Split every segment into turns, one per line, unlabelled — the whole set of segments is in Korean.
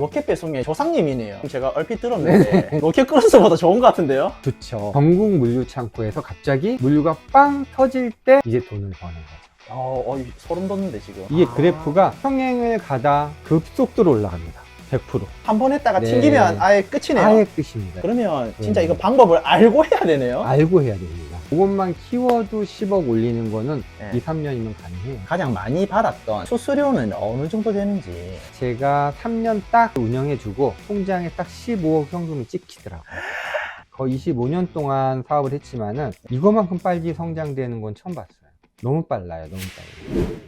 로켓 배송의 조상님이네요. 제가 얼핏 들었는데 로켓 크로스보다 좋은 것 같은데요?
좋죠. 전국 물류 창고에서 갑자기 물류가 빵 터질 때 이제 돈을 버는 거죠.
소름 돋는데 지금.
이게 그래프가 평행을 가다 급속도로 올라갑니다. 100%.
한 번 했다가
네.
튕기면 아예 끝이네요.
아예 끝입니다.
그러면 진짜
네.
이거 방법을 알고 해야 되네요.
알고 해야 됩니다. 그것만 키워도 10억 올리는 거는
네.
2, 3년이면 가능해요.
가장 많이 받았던 수수료는 어느 정도 되는지.
제가 3년 딱 운영해주고 통장에 딱 15억 현금이 찍히더라고요. 거의 25년 동안 사업을 했지만은 이거만큼 빨리 성장되는 건 처음 봤어요. 너무 빨라요, 너무 빨라요.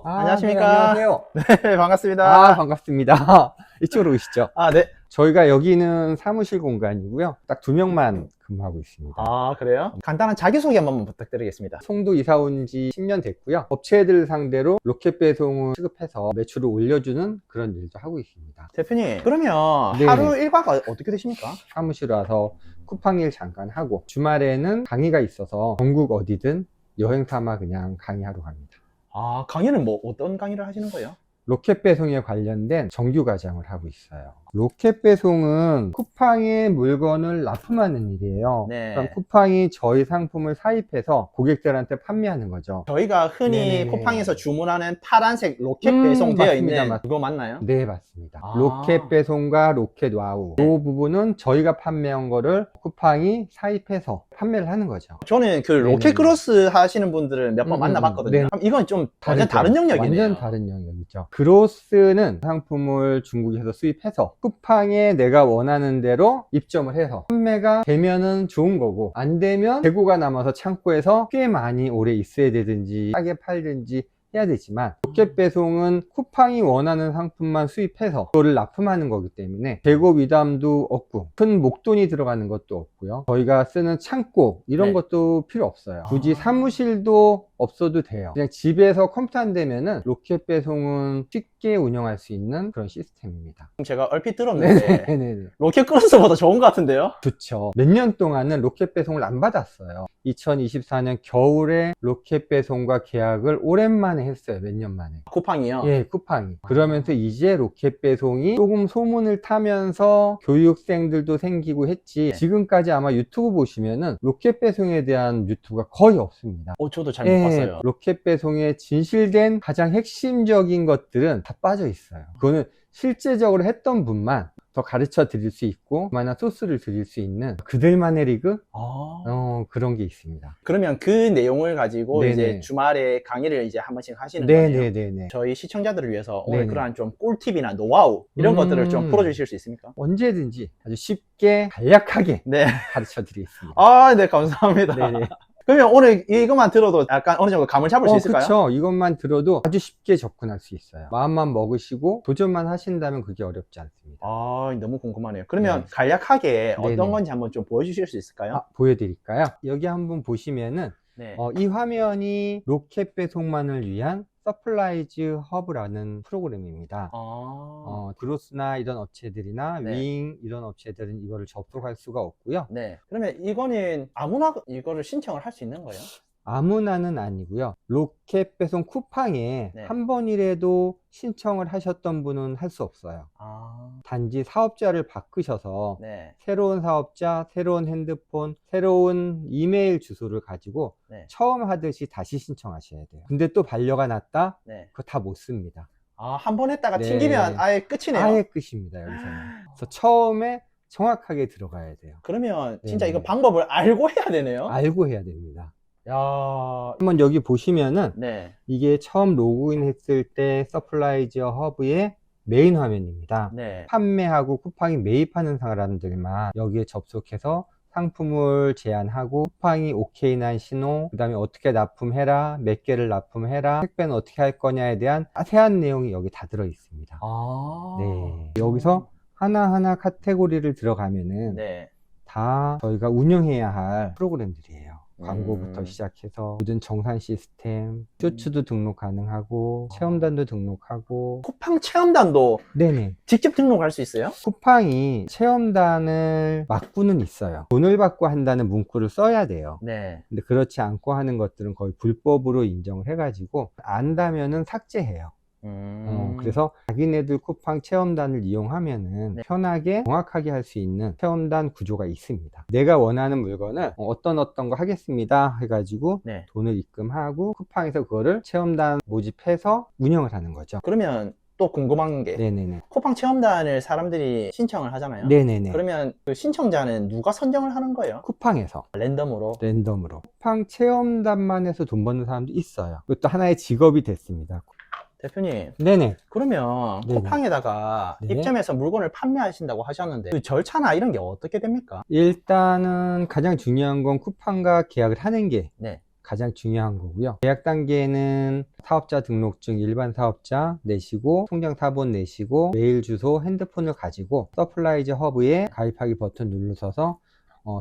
안녕하십니까.
네, 안녕하세요.
네, 반갑습니다.
반갑습니다. 이쪽으로 오시죠.
네.
저희가 여기는 사무실 공간이고요. 딱 2명만 근무하고 있습니다.
그래요? 간단한 자기소개 한 번만 부탁드리겠습니다.
송도 이사 온 지 10년 됐고요. 업체들 상대로 로켓 배송을 취급해서 매출을 올려주는 그런 일도 하고 있습니다.
대표님, 그러면
네.
하루 일과가 어떻게 되십니까?
사무실 와서 쿠팡일 잠깐 하고 주말에는 강의가 있어서 전국 어디든 여행 삼아 그냥 강의하러 갑니다.
강의는 뭐 어떤 강의를 하시는 거예요?
로켓 배송에 관련된 정규 과정을 하고 있어요. 로켓 배송은 쿠팡의 물건을 납품하는 일이에요.
네.
그럼 쿠팡이 저희 상품을 사입해서 고객들한테 판매하는 거죠.
저희가 흔히
네네.
쿠팡에서 주문하는 파란색 로켓 배송되어
맞습니다.
있는 그거 맞나요?
네, 맞습니다.
아.
로켓 배송과 로켓 와우. 이 부분은 저희가 판매한 거를 쿠팡이 사입해서 판매를 하는 거죠.
저는 그 로켓
네네.
크로스 하시는 분들은 몇 번 만나봤거든요.
네.
그럼 이건 좀 완전 다른 영역이네요.
완전 다른 영역이죠. 그로스는 상품을 중국에서 수입해서 쿠팡에 내가 원하는 대로 입점을 해서 판매가 되면은 좋은 거고 안 되면 재고가 남아서 창고에서 꽤 많이 오래 있어야 되든지 싸게 팔든지 해야 되지만 로켓 배송은 쿠팡이 원하는 상품만 수입해서 그거를 납품하는 거기 때문에 재고 미담도 없고 큰 목돈이 들어가는 것도 없고요. 저희가 쓰는 창고 이런
네.
것도 필요 없어요. 굳이 사무실도 없어도 돼요. 그냥 집에서 컴퓨터 안 되면은 로켓 배송은 쉽게 운영할 수 있는 그런 시스템입니다.
제가 얼핏 들었는데
네네네.
로켓 크로스보다 좋은 것 같은데요?
좋죠. 몇 년 동안은 로켓 배송을 안 받았어요. 2024년 겨울에 로켓 배송과 계약을 오랜만에 했어요. 몇 년 만에.
쿠팡이요?
예, 쿠팡이. 그러면서 이제 로켓 배송이 조금 소문을 타면서 교육생들도 생기고 했지. 지금까지 아마 유튜브 보시면은 로켓 배송에 대한 유튜브가 거의 없습니다.
저도 잘 못 봤어요.
로켓 배송에 진실된 가장 핵심적인 것들은 다 빠져 있어요. 그거는 실제적으로 했던 분만 더 가르쳐 드릴 수 있고 만약 소스를 드릴 수 있는 그들만의 리그? 그런 게 있습니다.
그러면 그 내용을 가지고
네네.
이제 주말에 강의를 이제 한 번씩 하시는 거예요?
네네네네.
저희 시청자들을 위해서 오늘
네네.
그러한 좀 꿀팁이나 노하우 이런 것들을 좀 풀어주실 수 있습니까?
언제든지 아주 쉽게 간략하게
네.
가르쳐 드리겠습니다.
네, 감사합니다.
네네.
그러면 오늘 이것만 들어도 약간 어느 정도 감을 잡을 수 있을까요?
그렇죠. 이것만 들어도 아주 쉽게 접근할 수 있어요. 마음만 먹으시고 도전만 하신다면 그게 어렵지 않습니다.
너무 궁금하네요. 그러면
네.
간략하게 어떤
네네.
건지 한번 좀 보여주실 수 있을까요?
보여드릴까요? 여기 한번 보시면은
네.
이 화면이 로켓 배송만을 위한 서플라이즈 허브라는 프로그램입니다. 그로스나 이런 업체들이나
네.
윙 이런 업체들은 이거를 접속할 수가 없고요.
네. 그러면 이거는 아무나 이거를 신청을 할 수 있는 거예요?
아무나는 아니고요. 로켓 배송 쿠팡에
네.
한 번이라도 신청을 하셨던 분은 할 수 없어요. 단지 사업자를 바꾸셔서
네.
새로운 사업자, 새로운 핸드폰, 새로운 이메일 주소를 가지고
네.
처음 하듯이 다시 신청하셔야 돼요. 근데 또 반려가 났다?
네.
그거 다 못 씁니다.
한 번 했다가
네.
튕기면 아예 끝이네요.
아예 끝입니다, 여기서는. 그래서 처음에 정확하게 들어가야 돼요.
그러면 진짜
네네.
이거 방법을 알고 해야 되네요.
알고 해야 됩니다.
야.
한번 여기 보시면은
네.
이게 처음 로그인 했을 때 서플라이즈 허브의 메인 화면입니다.
네.
판매하고 쿠팡이 매입하는 사람들만 여기에 접속해서 상품을 제안하고 쿠팡이 오케이 난 신호, 그 다음에 어떻게 납품해라, 몇 개를 납품해라, 택배는 어떻게 할 거냐에 대한 자세한 내용이 여기 다 들어 있습니다. 네. 여기서 하나하나 카테고리를 들어가면은
네.
다 저희가 운영해야 할 프로그램들이에요. 광고부터 시작해서 모든 정산 시스템, 쇼츠도 등록 가능하고 체험단도 등록하고.
쿠팡 체험단도
네네.
직접 등록할 수 있어요?
쿠팡이 체험단을 막고는 있어요. 돈을 받고 한다는 문구를 써야 돼요.
네.
근데 그렇지 않고 하는 것들은 거의 불법으로 인정을 해가지고 안다면은 삭제해요. 그래서 자기네들 쿠팡 체험단을 이용하면은
네.
편하게 정확하게 할 수 있는 체험단 구조가 있습니다. 내가 원하는 물건을 어떤 거 하겠습니다 해가지고
네.
돈을 입금하고 쿠팡에서 그거를 체험단 모집해서 운영을 하는 거죠.
그러면 또 궁금한 게
네네네.
쿠팡 체험단을 사람들이 신청을 하잖아요.
네네네.
그러면 그 신청자는 누가 선정을 하는 거예요?
쿠팡에서
랜덤으로?
랜덤으로. 쿠팡 체험단만 해서 돈 버는 사람도 있어요. 그것도 하나의 직업이 됐습니다.
대표님,
네네.
그러면
네네.
쿠팡에다가
네.
입점해서 물건을 판매하신다고 하셨는데 그 절차나 이런 게 어떻게 됩니까?
일단은 가장 중요한 건 쿠팡과 계약을 하는 게
네.
가장 중요한 거고요. 계약 단계는 사업자 등록증 일반 사업자 내시고 통장 사본 내시고 메일 주소 핸드폰을 가지고 서플라이즈 허브에 가입하기 버튼 누르셔서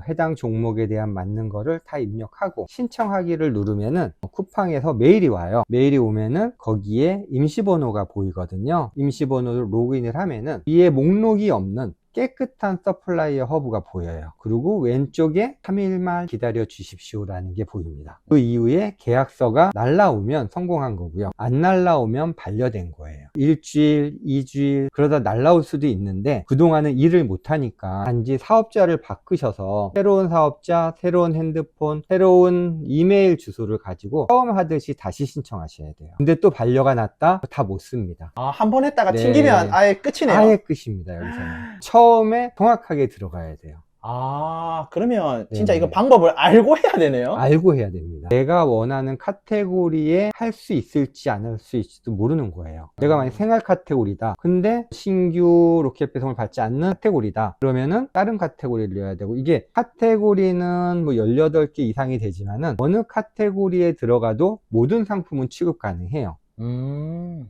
해당 종목에 대한 맞는 거를 다 입력하고 신청하기를 누르면은 쿠팡에서 메일이 와요. 메일이 오면은 거기에 임시번호가 보이거든요. 임시번호를 로그인을 하면은 위에 목록이 없는 깨끗한 서플라이어 허브가 보여요. 그리고 왼쪽에 3일만 기다려 주십시오라는 게 보입니다. 그 이후에 계약서가 날라오면 성공한 거고요. 안 날라오면 반려된 거예요. 일주일, 2주일 그러다 날라올 수도 있는데 그동안은 일을 못하니까 단지 사업자를 바꾸셔서 새로운 사업자, 새로운 핸드폰, 새로운 이메일 주소를 가지고 처음 하듯이 다시 신청하셔야 돼요. 근데 또 반려가 났다? 다 못 씁니다.
아, 한 번 했다가
네.
튕기면 아예 끝이네요.
아예 끝입니다. 여기서는 처음에 정확하게 들어가야 돼요.
아, 그러면 진짜
네네.
이거 방법을 알고 해야 되네요?
알고 해야 됩니다. 내가 원하는 카테고리에 할 수 있을지 안 할 수 있을지도 모르는 거예요. 내가 만약 생활 카테고리다. 근데 신규 로켓 배송을 받지 않는 카테고리다. 그러면은 다른 카테고리를 넣어야 되고, 이게 카테고리는 뭐 18개 이상이 되지만은 어느 카테고리에 들어가도 모든 상품은 취급 가능해요.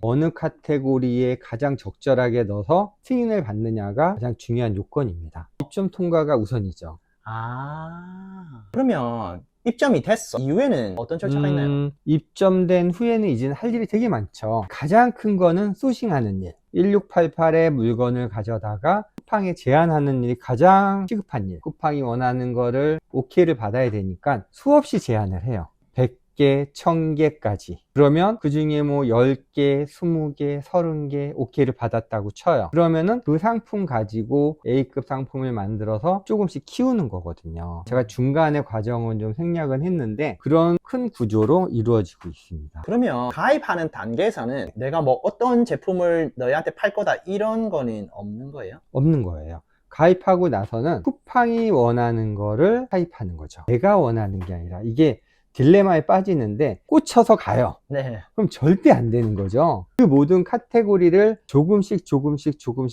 어느 카테고리에 가장 적절하게 넣어서 승인을 받느냐가 가장 중요한 요건입니다. 입점 통과가 우선이죠.
아, 그러면 입점이 됐어. 이후에는 어떤 절차가 있나요?
입점된 후에는 이제는 할 일이 되게 많죠. 가장 큰 거는 소싱하는 일. 1688에 물건을 가져다가 쿠팡에 제안하는 일이 가장 시급한 일. 쿠팡이 원하는 거를 오케이를 받아야 되니까 수없이 제안을 해요. 100개, 1000개까지. 그러면 그 중에 뭐 10개, 20개, 30개 오케이를 받았다고 쳐요. 그러면은 그 상품 가지고 A급 상품을 만들어서 조금씩 키우는 거거든요. 제가 중간에 과정은 좀 생략은 했는데 그런 큰 구조로 이루어지고 있습니다.
그러면 가입하는 단계에서는 내가 뭐 어떤 제품을 너희한테 팔 거다 이런 거는 없는 거예요?
없는 거예요. 가입하고 나서는 쿠팡이 원하는 거를 타입하는 거죠. 내가 원하는 게 아니라 이게 딜레마에 빠지는데 꽂혀서 가요.
네.
그럼 절대 안 되는 거죠. 그 모든 카테고리를 조금씩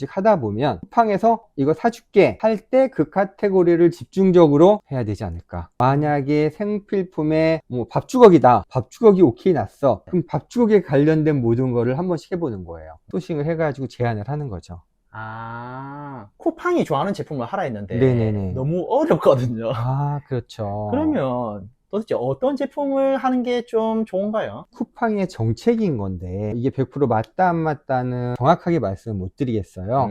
하다 보면 쿠팡에서 이거 사줄게 할 때 그 카테고리를 집중적으로 해야 되지 않을까. 만약에 생필품에 뭐 밥주걱이다. 밥주걱이 오케이 났어. 그럼 밥주걱에 관련된 모든 거를 한 번씩 해보는 거예요. 소싱을 해가지고 제안을 하는 거죠.
아, 쿠팡이 좋아하는 제품을 하라 했는데
네네네.
너무 어렵거든요.
아, 그렇죠.
그러면 도대체 어떤 제품을 하는 게 좀 좋은가요?
쿠팡의 정책인 건데 이게 100% 맞다 안 맞다는 정확하게 말씀을 못 드리겠어요.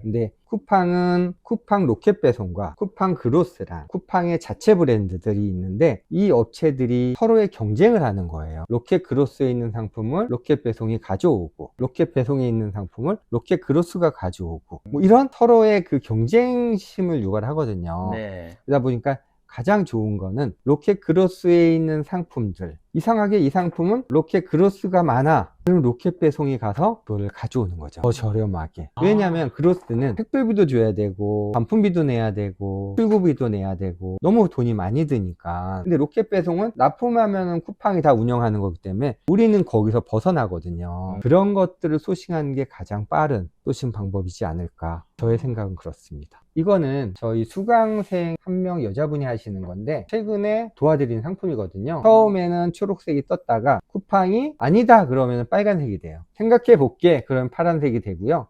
근데 쿠팡은 쿠팡 로켓 배송과 쿠팡 그로스랑 쿠팡의 자체 브랜드들이 있는데 이 업체들이 서로의 경쟁을 하는 거예요. 로켓 그로스에 있는 상품을 로켓 배송이 가져오고 로켓 배송에 있는 상품을 로켓 그로스가 가져오고 뭐 이런 서로의 그 경쟁심을 유발을 하거든요.
네.
그러다 보니까 가장 좋은 거는 로켓 그로스에 있는 상품들, 이상하게 이 상품은 로켓 그로스가 많아. 그럼 로켓 배송이 가서 그걸 가져오는 거죠. 더 저렴하게. 왜냐하면 그로스는 택배비도 줘야 되고 반품비도 내야 되고 출고비도 내야 되고 너무 돈이 많이 드니까. 근데 로켓 배송은 납품하면 쿠팡이 다 운영하는 거기 때문에 우리는 거기서 벗어나거든요. 그런 것들을 소싱하는 게 가장 빠른 소싱 방법이지 않을까. 저의 생각은 그렇습니다. 이거는 저희 수강생 한 명 여자분이 하시는 건데 최근에 도와드린 상품이거든요. 처음에는 초록색이 떴다가 쿠팡이 아니다 그러면 빨간색이 돼요. 생각해 볼게 그러면 파란색이 되고요.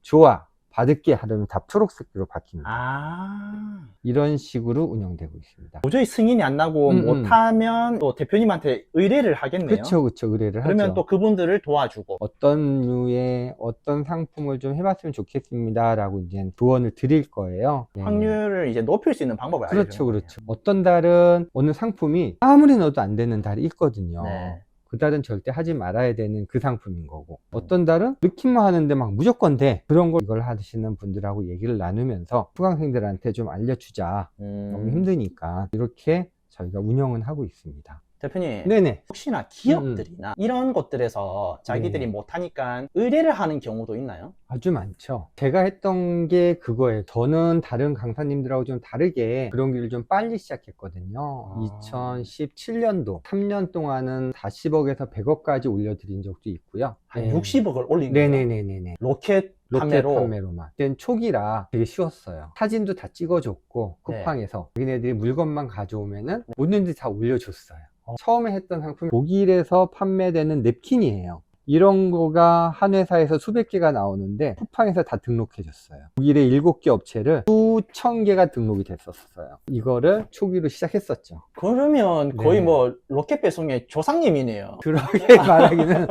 좋아 받을게 하려면 다 초록색으로 바뀝니다.
아,
이런 식으로 운영되고 있습니다.
도저히 승인이 안 나고 못하면 또 대표님한테 의뢰를 하겠네요.
그렇죠, 의뢰를
그러면
하죠.
또 그분들을 도와주고.
어떤 류의 어떤 상품을 좀 해봤으면 좋겠습니다라고 이제 조언을 드릴 거예요. 네.
확률을 이제 높일 수 있는 방법을
그렇죠,
알려주는 거예요.
그렇죠. 어떤 달은 어느 상품이 아무리 넣어도 안 되는 달이 있거든요.
네.
그 달은 절대 하지 말아야 되는 그 상품인 거고, 어떤 달은 넣기만 하는데 막 무조건 돼. 그런 걸 이걸 하시는 분들하고 얘기를 나누면서 수강생들한테 좀 알려주자. 너무 힘드니까 이렇게 저희가 운영은 하고 있습니다.
대표님,
네네.
혹시나 기업들이나 이런 곳들에서 자기들이
네.
못하니까 의뢰를 하는 경우도 있나요?
아주 많죠. 제가 했던 게 그거예요. 저는 다른 강사님들하고 좀 다르게 그런 길을 좀 빨리 시작했거든요. 2017년도 3년 동안은 40억에서 100억까지 올려드린 적도 있고요.
한 60억을 올린 거예요?
네네네네.
로켓
로켓
판매로?
판매로만. 그땐 초기라 되게 쉬웠어요. 사진도 다 찍어줬고 쿠팡에서 자기네들이 물건만 가져오면은 모든 데 다 올려줬어요. 처음에 했던 상품이 독일에서 판매되는 냅킨이에요. 이런 거가 한 회사에서 수백 개가 나오는데 쿠팡에서 다 등록해줬어요. 독일의 7개 업체를 수천 개가 등록이 됐었어요. 이거를 초기로 시작했었죠.
그러면 거의
네.
뭐 로켓 배송의 조상님이네요.
그렇게 말하기는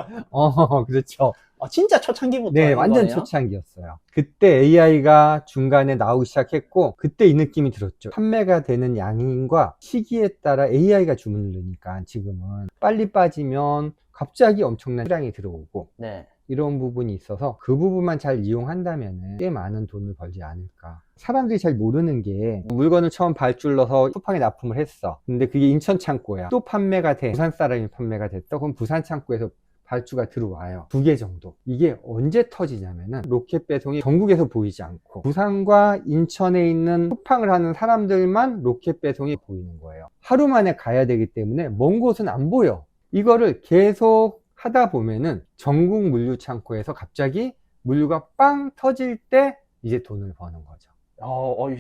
그렇죠.
진짜 초창기부터
네,
한
완전
거네요?
초창기였어요. 그때 AI가 중간에 나오기 시작했고, 그때 이 느낌이 들었죠. 판매가 되는 양인과 시기에 따라 AI가 주문을 넣으니까 지금은 빨리 빠지면 갑자기 엄청난 수량이 들어오고,
네.
이런 부분이 있어서 그 부분만 잘 이용한다면 꽤 많은 돈을 벌지 않을까. 사람들이 잘 모르는 게, 물건을 처음 발주를 쿠팡에 납품을 했어. 근데 그게 인천 창고야. 또 판매가 돼. 부산 사람이 판매가 됐어. 그럼 부산 창고에서 발주가 들어와요. 2개 정도. 이게 언제 터지냐면은 로켓 배송이 전국에서 보이지 않고 부산과 인천에 있는 쿠팡을 하는 사람들만 로켓 배송이 보이는 거예요. 하루 만에 가야 되기 때문에 먼 곳은 안 보여. 이거를 계속 하다 보면은 전국 물류 창고에서 갑자기 물류가 빵 터질 때 이제 돈을 버는 거죠.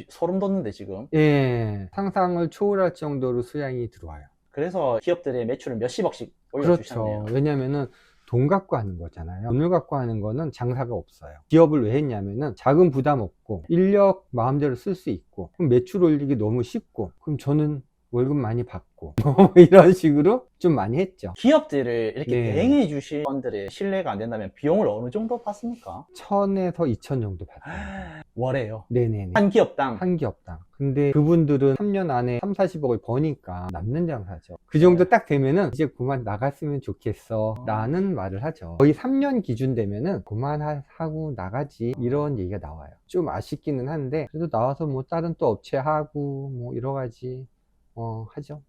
소름 돋는데 지금.
예, 상상을 초월할 정도로 수량이 들어와요.
그래서 기업들의 매출을 몇십억씩 올려주셨네요.
그렇죠. 왜냐면은 돈 갖고 하는 거잖아요. 돈을 갖고 하는 거는 장사가 없어요. 기업을 왜 했냐면은 자금 부담 없고 인력 마음대로 쓸 수 있고, 그럼 매출 올리기 너무 쉽고, 그럼 저는 월급 많이 받고 이런 식으로 좀 많이 했죠.
기업들을 이렇게
네.
대행해 주신 분들의 신뢰가 안 된다면 비용을 어느 정도 받습니까?
1000에서 2000 정도 받아요.
월에요.
네네네.
한 기업당.
한 기업당. 근데 그분들은 3년 안에 3, 40억을 버니까 남는 장사죠. 그 정도 딱 되면은 이제 그만 나갔으면 좋겠어 라는 말을 하죠. 거의 3년 기준 되면은 그만하고 나가지, 이런 얘기가 나와요. 좀 아쉽기는 한데 그래도 나와서 뭐 다른 또 업체 하고 뭐 여러 가지 하죠.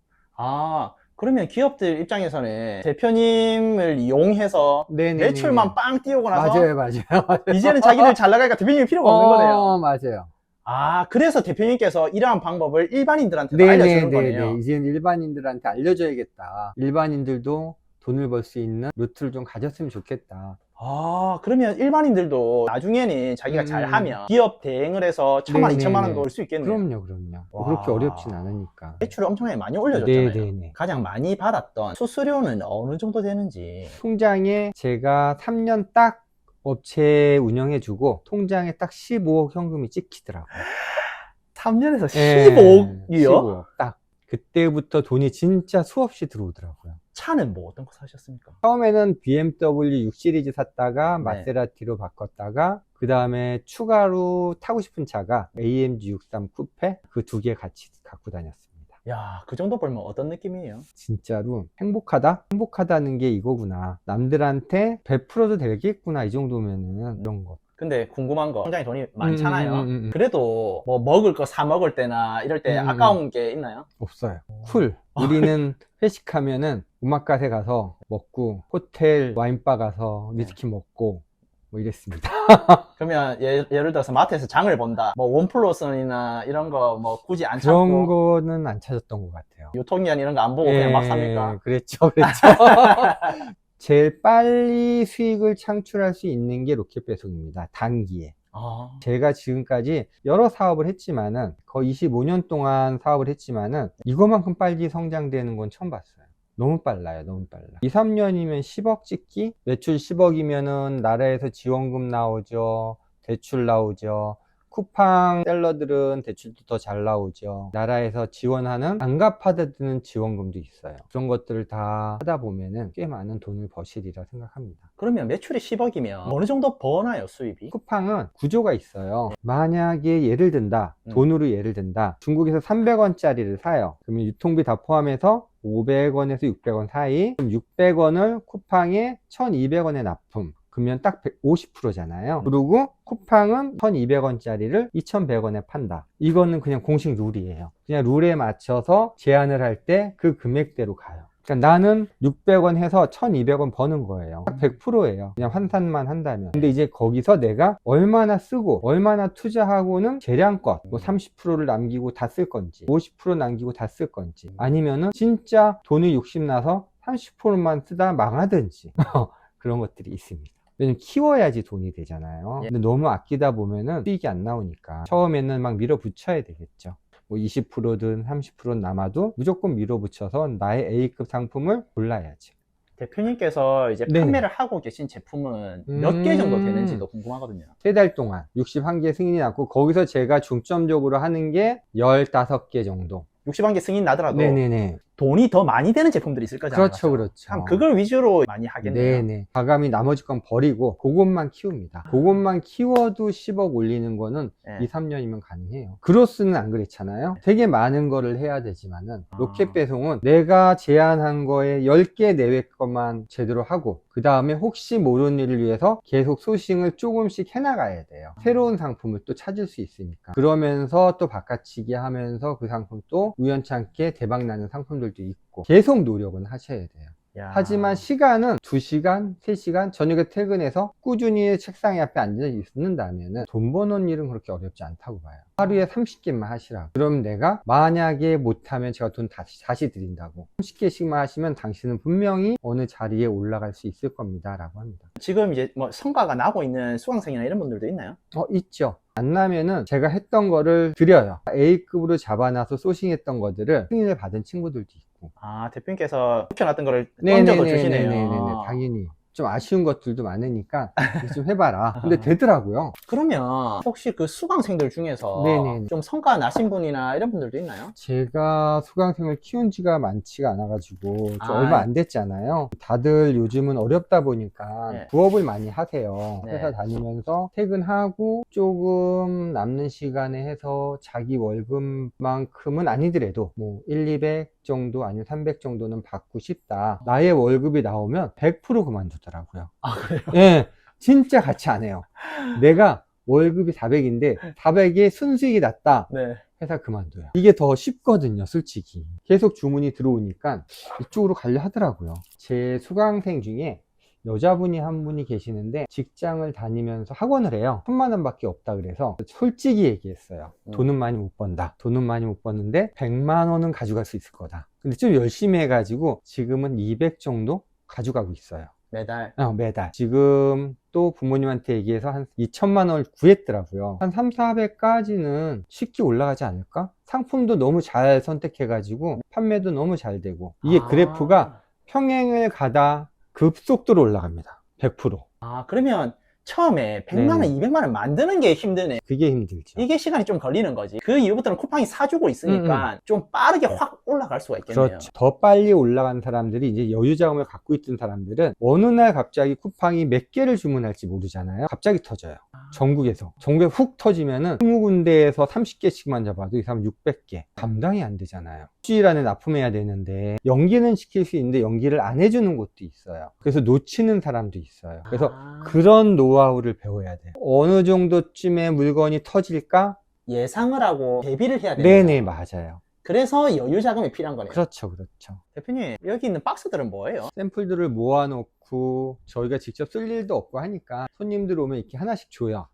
그러면 기업들 입장에서는 대표님을 이용해서
네네네.
매출만 빵 띄우고 나서
맞아요.
이제는 자기들 잘 나가니까 대표님이 필요가 없는 거네요.
맞아요.
그래서 대표님께서 이러한 방법을 일반인들한테도 알려주는 거네요.
이제는 일반인들한테 알려줘야겠다. 일반인들도 돈을 벌 수 있는 루트를 좀 가졌으면 좋겠다.
그러면 일반인들도 나중에는 자기가 잘하면 기업 대행을 해서 1000만,
네네네.
2천만 원도 올 수 있겠네요.
그럼요.
와.
그렇게 어렵진 않으니까.
매출을 엄청나게 많이 올려줬잖아요.
네네네.
가장 많이 받았던 수수료는 어느 정도 되는지.
통장에 제가 3년 딱 업체 운영해주고 통장에 딱 15억 현금이 찍히더라고요.
3년에서
예,
15억이요?
15억 딱. 그때부터 돈이 진짜 수없이 들어오더라고요.
차는 뭐 어떤 거 사셨습니까?
처음에는 BMW 6 시리즈 샀다가
네.
마세라티로 바꿨다가, 그 다음에 추가로 타고 싶은 차가 AMG 63 쿠페, 그 2개 같이 갖고 다녔습니다.
야, 그 정도 벌면 어떤 느낌이에요?
진짜로 행복하다는 게 이거구나, 남들한테 베풀어도 되겠구나, 이 정도면은. 이런 거.
근데 궁금한 거, 통장에 돈이 많잖아요.
음.
그래도 뭐 먹을 거 사 먹을 때나 이럴 때 아까운 게 있나요?
없어요. 쿨. 우리는 회식하면은 오마카세 가서 먹고, 호텔 와인바 가서 위스키 먹고 뭐 이랬습니다.
그러면 예를 들어서 마트에서 장을 본다. 뭐 원플러스나 이런 거 뭐 굳이 안
그런
찾고
거는 안 찾았던 것 같아요.
유통기한 이런 거 안 보고 그냥 막 삽니까?
그랬죠. 제일 빨리 수익을 창출할 수 있는 게 로켓 배송입니다. 단기에. 제가 지금까지 여러 사업을 했지만은, 거의 25년 동안 사업을 했지만은 이거만큼 빨리 성장되는 건 처음 봤어요. 너무 빨라요. 2, 3년이면 10억 찍기? 매출 10억이면은 나라에서 지원금 나오죠. 대출 나오죠. 쿠팡 셀러들은 대출도 더 잘 나오죠. 나라에서 지원하는 안 갚아드는 지원금도 있어요. 그런 것들을 다 하다 보면은 꽤 많은 돈을 버시리라 생각합니다.
그러면 매출이 10억이면 어느 정도 버나요, 수입이?
쿠팡은 구조가 있어요. 만약에 예를 든다, 돈으로 예를 든다, 중국에서 300원짜리를 사요. 그러면 유통비 다 포함해서 500원에서 600원 사이, 그럼 600원을 쿠팡에 1200원에 납품. 그러면 딱 50%잖아요. 그리고 쿠팡은 1200원짜리를 2100원에 판다. 이거는 그냥 공식 룰이에요. 그냥 룰에 맞춰서 제한을 할 때 그 금액대로 가요. 그러니까 나는 600원 해서 1200원 버는 거예요. 딱 100%예요. 그냥 환산만 한다면. 근데 이제 거기서 내가 얼마나 쓰고 얼마나 투자하고는 재량껏 뭐 30%를 남기고 다 쓸 건지 50% 남기고 다 쓸 건지 아니면은 진짜 돈이 욕심나서 30%만 쓰다 망하든지 그런 것들이 있습니다. 왜냐면 키워야지 돈이 되잖아요. 근데 너무 아끼다 보면은 수익이 안 나오니까 처음에는 막 밀어붙여야 되겠죠. 뭐 20%든 30%는 남아도 무조건 밀어붙여서 나의 A급 상품을 골라야지.
대표님께서 이제
네네.
판매를 하고 계신 제품은 몇 개 정도 되는지도 궁금하거든요.
3달 동안 61개 승인이 났고 거기서 제가 중점적으로 하는 게 15개 정도.
60만 개 승인 나더라도
네네네.
돈이 더 많이 되는 제품들이 있을 거잖아요.
그렇죠,
맞죠?
그렇죠.
참 그걸 위주로 많이 하겠네요.
네네. 과감히 나머지 건 버리고 그것만 키웁니다. 그것만 키워도 10억 올리는 거는
네.
2, 3년이면 가능해요. 그로스는 안 그랬잖아요. 되게 많은 거를 해야 되지만은 로켓 배송은 내가 제안한 거에 10개 내외 것만 제대로 하고 그 다음에 혹시 모르는 일을 위해서 계속 소싱을 조금씩 해나가야 돼요. 새로운 상품을 또 찾을 수 있으니까. 그러면서 또 바꿔치기 하면서 그 상품 또 우연찮게 대박나는 상품들도 있고 계속 노력은 하셔야 돼요.
야.
하지만 시간은 2시간, 3시간 저녁에 퇴근해서 꾸준히 책상에 앞에 앉아 있는다면 돈 버는 일은 그렇게 어렵지 않다고 봐요. 하루에 30개만 하시라고. 그럼 내가 만약에 못하면 제가 돈 다시 드린다고. 30개씩만 하시면 당신은 분명히 어느 자리에 올라갈 수 있을 겁니다 라고 합니다.
지금 이제 뭐 성과가 나고 있는 수강생이나 이런 분들도 있나요?
있죠. 안 나면은 제가 했던 거를 드려요. A급으로 잡아놔서 소싱했던 것들을 승인을 받은 친구들도 있고.
아, 대표님께서 붙여놨던 거를 던져서 주시네요.
네네네. 당연히. 좀 아쉬운 것들도 많으니까 좀 해봐라. 근데 되더라고요.
그러면 혹시 그 수강생들 중에서
네네.
좀 성과 나신 분이나 이런 분들도 있나요?
제가 수강생을 키운 지가 많지가 않아가지고 좀
아.
얼마 안 됐잖아요. 다들 요즘은 어렵다 보니까
네.
부업을 많이 하세요.
네.
회사 다니면서 퇴근하고 조금 남는 시간에 해서 자기 월급만큼은 아니더라도 뭐 1, 200 정도 아니면 300 정도는 받고 싶다. 나의 월급이 나오면 100% 그만두더라고요.
아, 그래요?
예, 진짜 같이 안 해요. 내가 월급이 400인데 400에 순수익이 났다.
네.
회사 그만둬요. 이게 더 쉽거든요, 솔직히. 계속 주문이 들어오니까 이쪽으로 가려 하더라고요. 제 수강생 중에 여자분이 한 분이 계시는데 직장을 다니면서 학원을 해요. 1000만 원밖에 없다 그래서 솔직히 얘기했어요. 돈은 많이 못 번다. 돈은 많이 못 버는데 100만 원은 가져갈 수 있을 거다. 근데 좀 열심히 해가지고 지금은 200 정도 가져가고 있어요.
매달.
매달. 지금 또 부모님한테 얘기해서 한 2천만 원을 구했더라고요. 한 3, 400까지는 쉽게 올라가지 않을까? 상품도 너무 잘 선택해가지고 판매도 너무 잘 되고 이게 그래프가 평행을 가다 급속도로 올라갑니다. 100%.
아, 그러면 처음에 100만 원,
네네.
200만 원 만드는 게 힘드네.
그게 힘들죠.
이게 시간이 좀 걸리는 거지. 그 이후부터는 쿠팡이 사주고 있으니까 좀 빠르게 확 올라갈 수가 있겠네요.
그렇죠. 더 빨리 올라간 사람들이 이제 여유 자금을 갖고 있던 사람들은 어느 날 갑자기 쿠팡이 몇 개를 주문할지 모르잖아요. 갑자기 터져요. 전국에 훅 터지면은 20군데에서 30개씩만 잡아도 이 사람 600개. 감당이 안 되잖아요. 일주일 안에 납품해야 되는데 연기는 시킬 수 있는데 연기를 안 해주는 곳도 있어요. 그래서 놓치는 사람도 있어요. 그래서 그런 노하우를 배워야 돼요. 어느 정도쯤에 물건이 터질까?
예상을 하고 대비를 해야 돼요.
네네, 맞아요.
그래서 여유 자금이 필요한 거네요.
그렇죠, 그렇죠.
대표님, 여기 있는 박스들은 뭐예요?
샘플들을 모아놓고 저희가 직접 쓸 일도 없고 하니까 손님들 오면 이렇게 하나씩 줘요.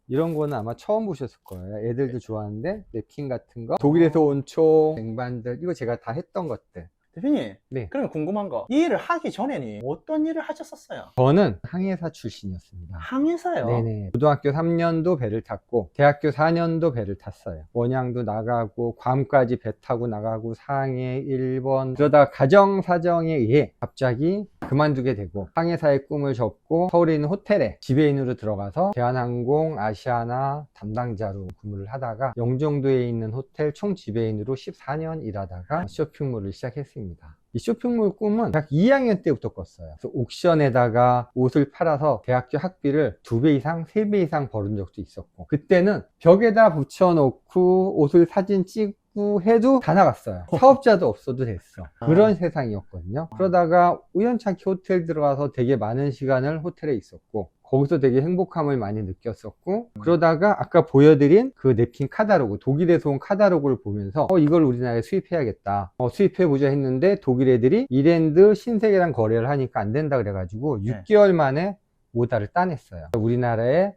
이런 거는 아마 처음 보셨을 거예요. 애들도 좋아하는데 냅킨 같은 거, 독일에서 온 총, 쟁반들, 이거 제가 다 했던 것들.
대표님,
네.
그러면 궁금한 거, 이 일을 하기 전에는 어떤 일을 하셨었어요?
저는 항해사 출신이었습니다.
항해사요?
네네. 고등학교 3년도 배를 탔고 대학교 4년도 배를 탔어요. 원양도 나가고 괌까지 배 타고 나가고 상해, 일본, 그러다가 가정사정에 의해 갑자기 그만두게 되고 항해사의 꿈을 접고 서울에 있는 호텔에 지배인으로 들어가서 대한항공 아시아나 담당자로 근무를 하다가 영종도에 있는 호텔 총 지배인으로 14년 일하다가 쇼핑몰을 시작했습니다. 이 쇼핑몰 꿈은 대학 2학년 때부터 꿨어요. 그래서 옥션에다가 옷을 팔아서 대학교 학비를 2배 이상, 3배 이상 벌은 적도 있었고, 그때는 벽에다 붙여놓고 옷을 사진 찍고 해도 다 나갔어요. 사업자도 없어도 됐어. 그런 세상이었거든요. 그러다가 우연찮게 호텔 들어가서 되게 많은 시간을 호텔에 있었고, 거기서 되게 행복함을 많이 느꼈었고, 그러다가 아까 보여드린 그 냅킨 카다로그, 독일에서 온 카다로그를 보면서 이걸 우리나라에 수입해야겠다, 수입해보자 했는데 독일 애들이 이랜드 신세계랑 거래를 하니까 안 된다 그래가지고 6개월 만에 오다를 따냈어요. 우리나라에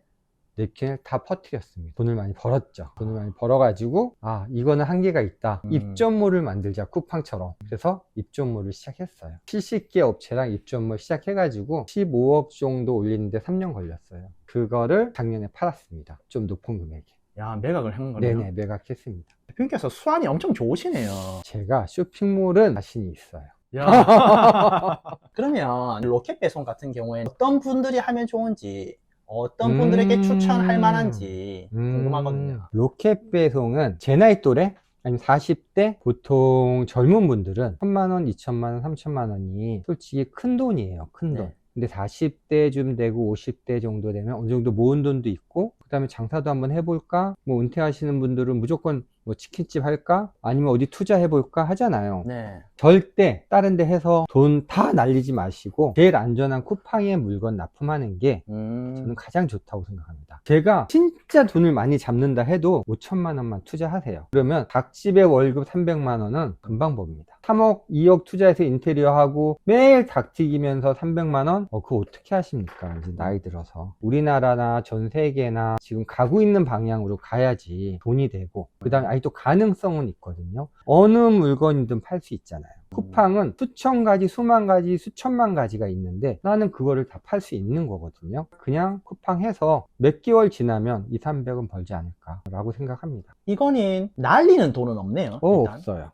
냅킨을 다 퍼뜨렸습니다. 돈을 많이 벌었죠. 돈을 많이 벌어가지고 이거는 한계가 있다. 입점몰을 만들자, 쿠팡처럼. 그래서 입점몰을 시작했어요. 70개 업체랑 입점몰 시작해가지고 15억 정도 올리는데 3년 걸렸어요. 그거를 작년에 팔았습니다. 좀 높은 금액에.
야, 매각을 한 거네요.
네네, 매각했습니다.
대표님께서 수완이 엄청 좋으시네요.
제가 쇼핑몰은 자신이 있어요.
야. 그러면 로켓 배송 같은 경우에 어떤 분들이 하면 좋은지, 어떤 분들에게 추천할 만한지 궁금하거든요.
로켓 배송은 제 나이 또래? 아니면 40대? 보통 젊은 분들은 1,000만 원, 2,000만 원, 3,000만 원이 솔직히 큰 돈이에요. 큰 돈.
네.
근데 40대쯤 되고 50대 정도 되면 어느 정도 모은 돈도 있고, 그 다음에 장사도 한번 해볼까? 뭐 은퇴하시는 분들은 무조건 뭐 치킨집 할까? 아니면 어디 투자해볼까? 하잖아요.
네.
절대 다른 데 해서 돈 다 날리지 마시고 제일 안전한 쿠팡에 물건 납품하는 게 저는 가장 좋다고 생각합니다. 제가 진짜 돈을 많이 잡는다 해도 5천만 원만 투자하세요. 그러면 닭집의 월급 300만 원은 금방 법니다. 3억, 2억 투자해서 인테리어 하고 매일 닭 튀기면서 300만 원? 그거 어떻게 하십니까? 이제 나이 들어서. 우리나라나 전 세계나 지금 가고 있는 방향으로 가야지 돈이 되고, 그 다음에 또 가능성은 있거든요. 어느 물건이든 팔 수 있잖아요. 쿠팡은 수천 가지, 수만 가지, 수천만 가지가 있는데 나는 그거를 다 팔 수 있는 거거든요. 그냥 쿠팡 해서 몇 개월 지나면 2, 300은 벌지 않을까 라고 생각합니다.
이거는 날리는 돈은 없네요. 일단.
없어요.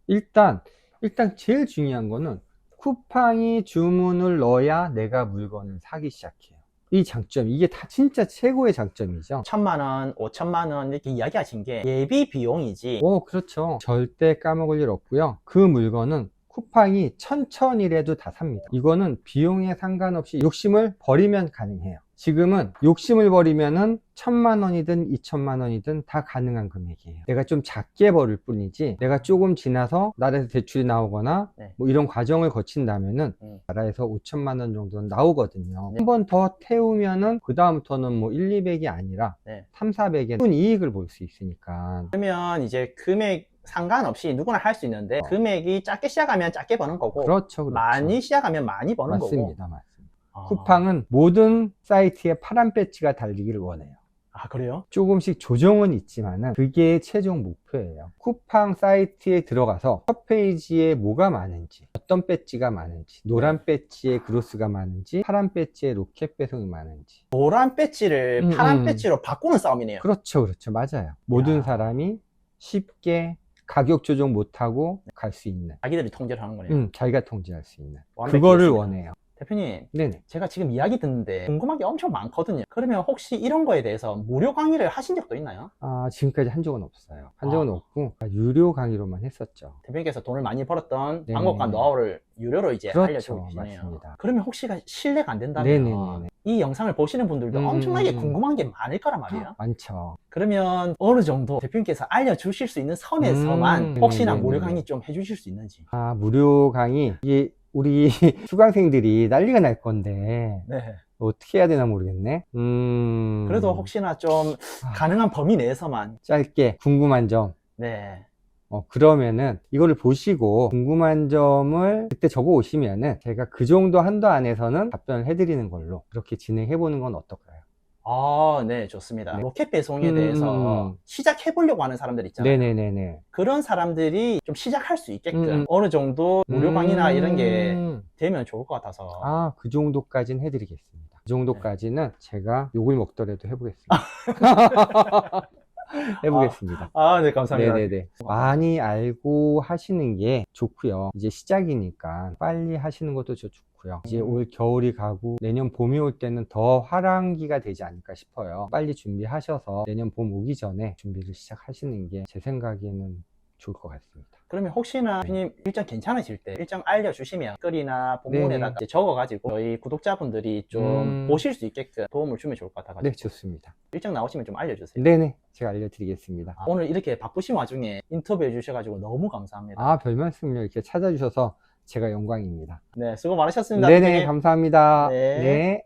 일단 제일 중요한 거는 쿠팡이 주문을 넣어야 내가 물건을 사기 시작해요. 이 장점, 이게 다 진짜 최고의 장점이죠.
1,000만 원, 5천만 원 이렇게 이야기하신 게 예비 비용이지.
그렇죠. 절대 까먹을 일 없고요. 그 물건은 쿠팡이 천천히라도 다 삽니다. 이거는 비용에 상관없이 욕심을 버리면 가능해요. 지금은 욕심을 버리면은 1,000만 원이든 2,000만 원이든 다 가능한 금액이에요. 내가 좀 작게 벌을 뿐이지, 내가 조금 지나서 나라에서 대출이 나오거나 뭐 이런 과정을 거친다면은 나라에서 5천만 원 정도는 나오거든요. 한 번 더 태우면은 그 다음부터는 뭐 1, 200이 아니라 3, 400의 큰 이익을 볼 수 있으니까.
그러면 이제 금액 상관없이 누구나 할 수 있는데 금액이 작게 시작하면 작게 버는 거고,
그렇죠.
많이 시작하면 많이 버는 거고.
맞습니다. 쿠팡은 모든 사이트에 파란 배지가 달리기를 원해요.
그래요?
조금씩 조정은 있지만은 그게 최종 목표예요. 쿠팡 사이트에 들어가서 첫 페이지에 뭐가 많은지, 어떤 배지가 많은지, 노란 배지에 그로스가 많은지, 파란 배지에 로켓 배송이 많은지.
노란 배지를 파란 배지로 바꾸는 싸움이네요.
그렇죠. 맞아요. 모든 사람이 쉽게 가격 조정 못하고 갈 수 있는,
자기들이 통제를 하는 거네요.
자기가 통제할 수 있는 그거를 원해요.
대표님,
네네.
제가 지금 이야기 듣는데 궁금한 게 엄청 많거든요. 그러면 혹시 이런 거에 대해서 무료 강의를 하신 적도 있나요?
지금까지 한 적은 없어요. 한 적은 없고 유료 강의로만 했었죠.
대표님께서 돈을 많이 벌었던
네네.
방법과 노하우를 유료로 이제
그렇죠.
알려주고 계시네요.
맞습니다.
그러면 혹시 실례가 안 된다면
네네네.
이 영상을 보시는 분들도 엄청나게 궁금한 게 많을 거란 말이에요.
많죠.
그러면 어느 정도 대표님께서 알려주실 수 있는 선에서만 혹시나
네네네.
무료 강의 좀 해주실 수 있는지.
무료 강의, 이게 우리 수강생들이 난리가 날 건데 어떻게 해야 되나 모르겠네.
그래도 혹시나 좀 가능한 범위 내에서만
짧게 궁금한 점. 그러면은 이거를 보시고 궁금한 점을 그때 적어 오시면은 제가 그 정도 한도 안에서는 답변을 해드리는 걸로 그렇게 진행해 보는 건 어떨까요?
네, 좋습니다. 로켓 배송에 대해서 시작해보려고 하는 사람들 있잖아요.
네네네네.
그런 사람들이 좀 시작할 수 있게끔 어느 정도 무료 강의나 이런 게 되면 좋을 것 같아서.
그 정도까지는 해드리겠습니다. 그 정도까지는 제가 욕을 먹더라도 해보겠습니다. 해보겠습니다.
네, 감사합니다.
네네네. 많이 알고 하시는 게 좋고요. 이제 시작이니까 빨리 하시는 것도 좋고. 좋고요. 이제 올 겨울이 가고 내년 봄이 올 때는 더 화랑기가 되지 않을까 싶어요. 빨리 준비하셔서 내년 봄 오기 전에 준비를 시작하시는 게 제 생각에는 좋을 것 같습니다.
그러면 혹시나 대표님 일정 괜찮으실 때 일정 알려주시면 글이나 본문에다가
네네.
이제 적어가지고 저희 구독자분들이 좀 보실 수 있게끔 도움을 주면 좋을 것 같아가지고
네, 좋습니다.
일정 나오시면 좀 알려주세요.
네네, 제가 알려드리겠습니다.
오늘 이렇게 바쁘신 와중에 인터뷰해 주셔가지고 너무 감사합니다.
아, 별 말씀을요. 이렇게 찾아주셔서 제가 영광입니다.
네, 수고 많으셨습니다.
네네,
대표님.
감사합니다.
네.
네.